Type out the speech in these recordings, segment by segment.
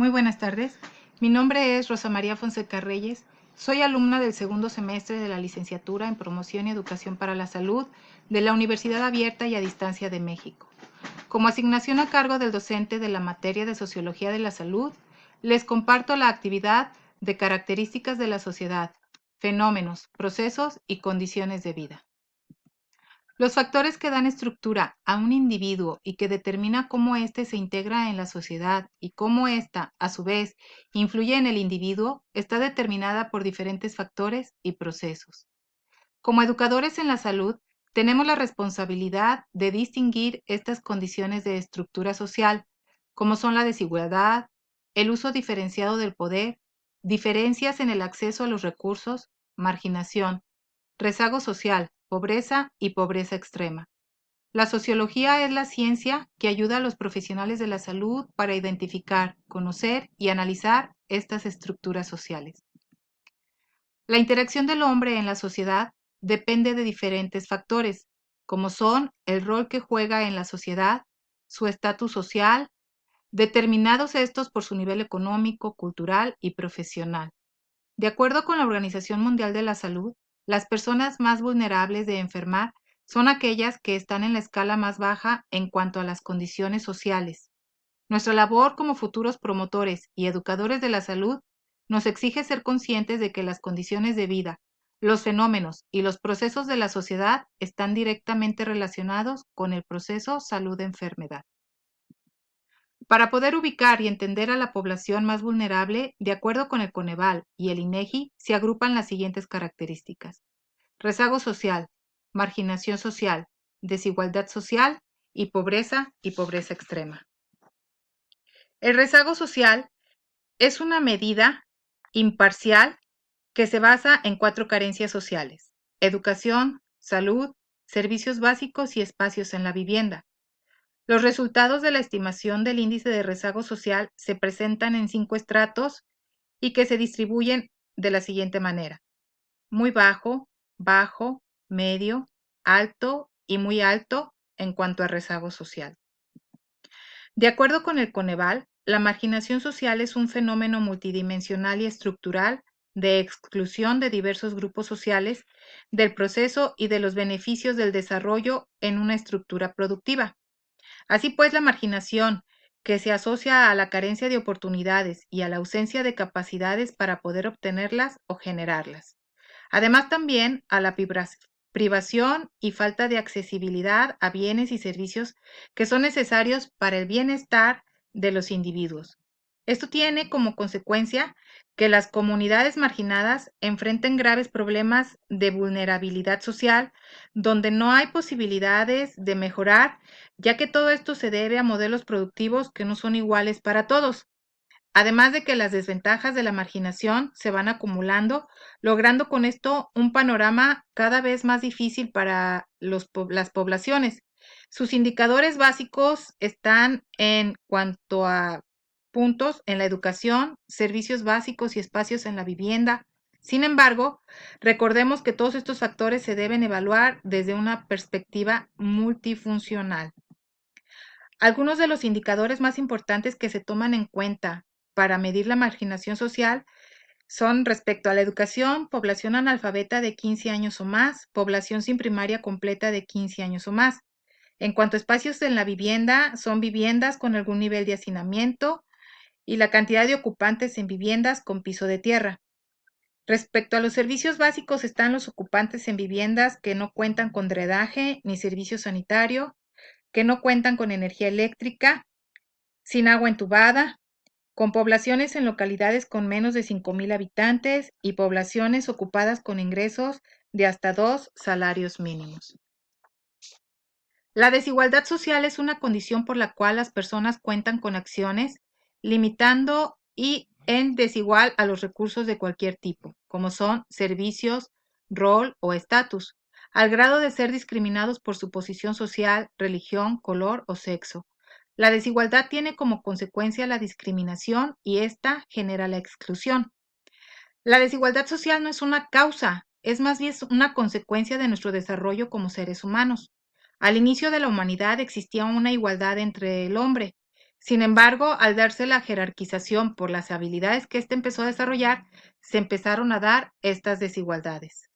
Muy buenas tardes. Mi nombre es Rosa María Fonseca Reyes. Soy alumna del segundo semestre de la Licenciatura en Promoción y Educación para la Salud de la Universidad Abierta y a Distancia de México. Como asignación a cargo del docente de la materia de Sociología de la Salud, les comparto la actividad de características de la sociedad, fenómenos, procesos y condiciones de vida. Los factores que dan estructura a un individuo y que determina cómo éste se integra en la sociedad y cómo ésta, a su vez, influye en el individuo, está determinada por diferentes factores y procesos. Como educadores en la salud, tenemos la responsabilidad de distinguir estas condiciones de estructura social, como son la desigualdad, el uso diferenciado del poder, diferencias en el acceso a los recursos, marginación, rezago social, pobreza y pobreza extrema. La sociología es la ciencia que ayuda a los profesionales de la salud para identificar, conocer y analizar estas estructuras sociales. La interacción del hombre en la sociedad depende de diferentes factores, como son el rol que juega en la sociedad, su estatus social, determinados estos por su nivel económico, cultural y profesional. De acuerdo con la Organización Mundial de la Salud, las personas más vulnerables de enfermar son aquellas que están en la escala más baja en cuanto a las condiciones sociales. Nuestra labor como futuros promotores y educadores de la salud nos exige ser conscientes de que las condiciones de vida, los fenómenos y los procesos de la sociedad están directamente relacionados con el proceso salud-enfermedad. Para poder ubicar y entender a la población más vulnerable, de acuerdo con el Coneval y el INEGI, se agrupan las siguientes características: rezago social, marginación social, desigualdad social y pobreza extrema. El rezago social es una medida imparcial que se basa en 4 carencias sociales: educación, salud, servicios básicos y espacios en la vivienda. Los resultados de la estimación del índice de rezago social se presentan en 5 estratos y que se distribuyen de la siguiente manera: muy bajo, bajo, medio, alto y muy alto en cuanto a rezago social. De acuerdo con el Coneval, la marginación social es un fenómeno multidimensional y estructural de exclusión de diversos grupos sociales del proceso y de los beneficios del desarrollo en una estructura productiva. Así pues, la marginación, que se asocia a la carencia de oportunidades y a la ausencia de capacidades para poder obtenerlas o generarlas. Además, también a la privación y falta de accesibilidad a bienes y servicios que son necesarios para el bienestar de los individuos. Esto tiene como consecuencia que las comunidades marginadas enfrenten graves problemas de vulnerabilidad social, donde no hay posibilidades de mejorar, ya que todo esto se debe a modelos productivos que no son iguales para todos. Además de que las desventajas de la marginación se van acumulando, logrando con esto un panorama cada vez más difícil para las poblaciones. Sus indicadores básicos están en cuanto a puntos en la educación, servicios básicos y espacios en la vivienda. Sin embargo, recordemos que todos estos factores se deben evaluar desde una perspectiva multifuncional. Algunos de los indicadores más importantes que se toman en cuenta para medir la marginación social son respecto a la educación: población analfabeta de 15 años o más, población sin primaria completa de 15 años o más. En cuanto a espacios en la vivienda, son viviendas con algún nivel de hacinamiento y la cantidad de ocupantes en viviendas con piso de tierra. Respecto a los servicios básicos, están los ocupantes en viviendas que no cuentan con drenaje ni servicio sanitario, que no cuentan con energía eléctrica, sin agua entubada, con poblaciones en localidades con menos de 5,000 habitantes y poblaciones ocupadas con ingresos de hasta 2 salarios mínimos. La desigualdad social es una condición por la cual las personas cuentan con acciones limitando y en desigual a los recursos de cualquier tipo, como son servicios, rol o estatus, al grado de ser discriminados por su posición social, religión, color o sexo. La desigualdad tiene como consecuencia la discriminación y esta genera la exclusión. La desigualdad social no es una causa, es más bien una consecuencia de nuestro desarrollo como seres humanos. Al inicio de la humanidad existía una igualdad entre el hombre. Sin embargo, al darse la jerarquización por las habilidades que éste empezó a desarrollar, se empezaron a dar estas desigualdades.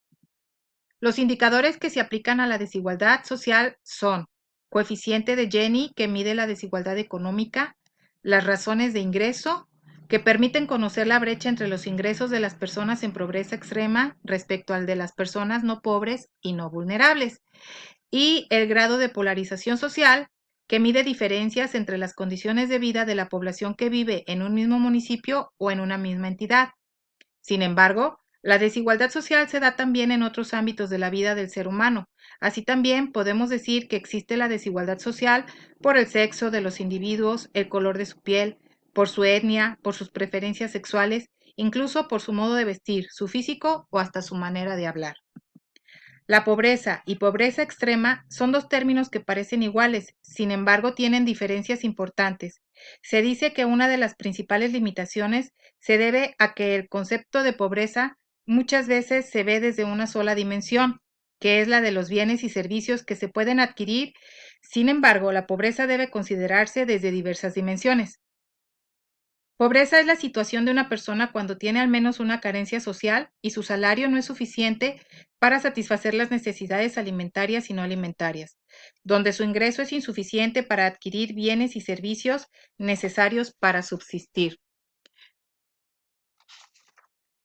Los indicadores que se aplican a la desigualdad social son coeficiente de Gini, que mide la desigualdad económica, las razones de ingreso, que permiten conocer la brecha entre los ingresos de las personas en pobreza extrema respecto al de las personas no pobres y no vulnerables, y el grado de polarización social, que mide diferencias entre las condiciones de vida de la población que vive en un mismo municipio o en una misma entidad. Sin embargo, la desigualdad social se da también en otros ámbitos de la vida del ser humano. Así también podemos decir que existe la desigualdad social por el sexo de los individuos, el color de su piel, por su etnia, por sus preferencias sexuales, incluso por su modo de vestir, su físico o hasta su manera de hablar. La pobreza y pobreza extrema son dos términos que parecen iguales, sin embargo tienen diferencias importantes. Se dice que una de las principales limitaciones se debe a que el concepto de pobreza muchas veces se ve desde una sola dimensión, que es la de los bienes y servicios que se pueden adquirir. Sin embargo, la pobreza debe considerarse desde diversas dimensiones. Pobreza es la situación de una persona cuando tiene al menos una carencia social y su salario no es suficiente para satisfacer las necesidades alimentarias y no alimentarias, donde su ingreso es insuficiente para adquirir bienes y servicios necesarios para subsistir.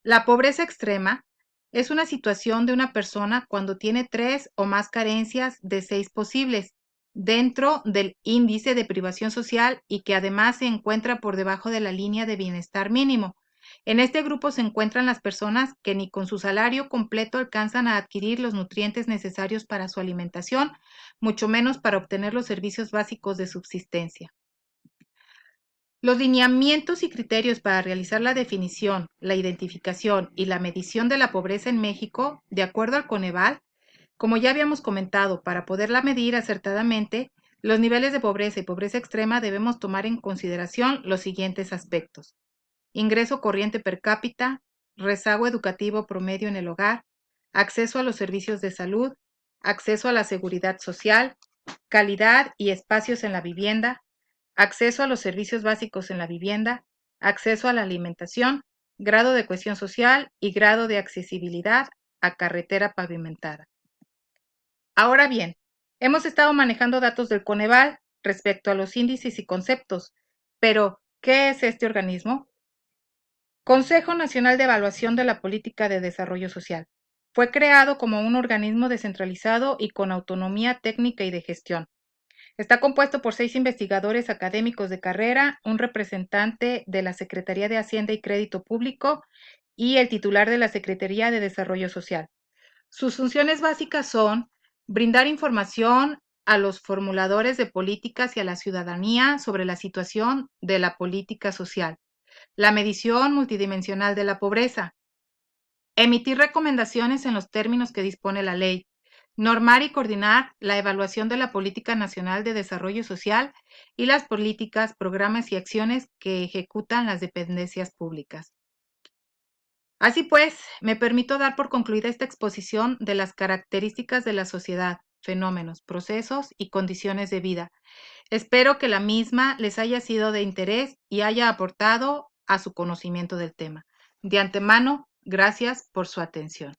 La pobreza extrema es una situación de una persona cuando tiene 3 o más carencias de 6 posibles dentro del índice de privación social y que además se encuentra por debajo de la línea de bienestar mínimo. En este grupo se encuentran las personas que ni con su salario completo alcanzan a adquirir los nutrientes necesarios para su alimentación, mucho menos para obtener los servicios básicos de subsistencia. Los lineamientos y criterios para realizar la definición, la identificación y la medición de la pobreza en México, de acuerdo al Coneval, como ya habíamos comentado, para poderla medir acertadamente, los niveles de pobreza y pobreza extrema debemos tomar en consideración los siguientes aspectos: ingreso corriente per cápita, rezago educativo promedio en el hogar, acceso a los servicios de salud, acceso a la seguridad social, calidad y espacios en la vivienda, acceso a los servicios básicos en la vivienda, acceso a la alimentación, grado de cohesión social y grado de accesibilidad a carretera pavimentada. Ahora bien, hemos estado manejando datos del Coneval respecto a los índices y conceptos, pero ¿qué es este organismo? Consejo Nacional de Evaluación de la Política de Desarrollo Social. Fue creado como un organismo descentralizado y con autonomía técnica y de gestión. Está compuesto por 6 investigadores académicos de carrera, un representante de la Secretaría de Hacienda y Crédito Público y el titular de la Secretaría de Desarrollo Social. Sus funciones básicas son brindar información a los formuladores de políticas y a la ciudadanía sobre la situación de la política social, la medición multidimensional de la pobreza, emitir recomendaciones en los términos que dispone la ley, normar y coordinar la evaluación de la Política Nacional de Desarrollo Social y las políticas, programas y acciones que ejecutan las dependencias públicas. Así pues, me permito dar por concluida esta exposición de las características de la sociedad, fenómenos, procesos y condiciones de vida. Espero que la misma les haya sido de interés y haya aportado a su conocimiento del tema. De antemano, gracias por su atención.